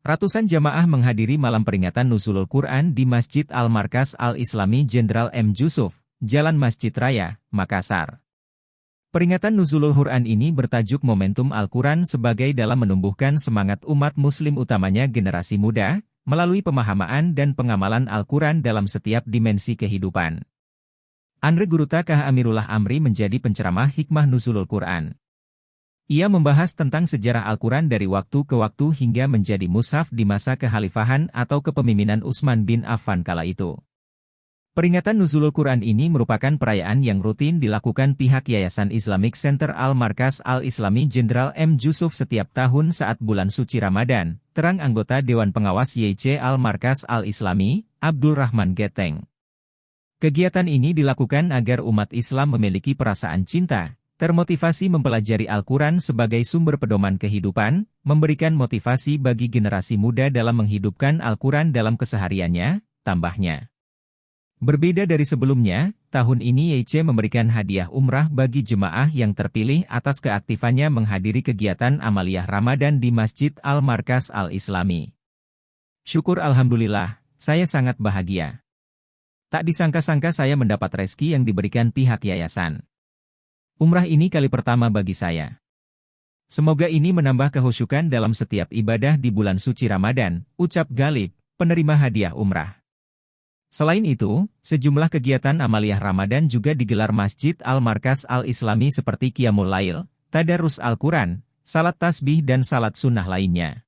Ratusan jamaah menghadiri malam peringatan Nuzulul Quran di Masjid Al-Markas Al-Islami Jenderal M. Jusuf, Jalan Masjid Raya, Makassar. Peringatan Nuzulul Quran ini bertajuk Momentum Al-Quran sebagai dalam menumbuhkan semangat umat muslim utamanya generasi muda, melalui pemahaman dan pengamalan Al-Quran dalam setiap dimensi kehidupan. Andre Guruta Kah Amirullah Amri menjadi penceramah hikmah Nuzulul Quran. Ia membahas tentang sejarah Al-Quran dari waktu ke waktu hingga menjadi mushaf di masa kekhalifahan atau kepemimpinan Utsman bin Affan kala itu. Peringatan Nuzulul Quran ini merupakan perayaan yang rutin dilakukan pihak Yayasan Islamic Center Al-Markas Al-Islami Jenderal M. Jusuf setiap tahun saat bulan suci Ramadan, terang anggota Dewan Pengawas YC Al-Markas Al-Islami, Abdul Rahman Geteng. Kegiatan ini dilakukan agar umat Islam memiliki perasaan cinta, termotivasi mempelajari Al-Quran sebagai sumber pedoman kehidupan, memberikan motivasi bagi generasi muda dalam menghidupkan Al-Quran dalam kesehariannya, tambahnya. Berbeda dari sebelumnya, tahun ini YC memberikan hadiah umrah bagi jemaah yang terpilih atas keaktifannya menghadiri kegiatan amaliyah Ramadan di Masjid Al-Markas Al-Islami. Syukur Alhamdulillah, saya sangat bahagia. Tak disangka-sangka saya mendapat rezeki yang diberikan pihak yayasan. Umrah ini kali pertama bagi saya. Semoga ini menambah kehusyukan dalam setiap ibadah di bulan suci Ramadan, ucap Galib, penerima hadiah umrah. Selain itu, sejumlah kegiatan amaliyah Ramadan juga digelar Masjid Al-Markas Al-Islami seperti Qiyamul Lail, Tadarus Al-Quran, salat tasbih dan salat sunnah lainnya.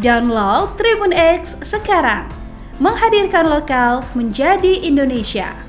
Download Tribun X sekarang, menghadirkan lokal menjadi Indonesia.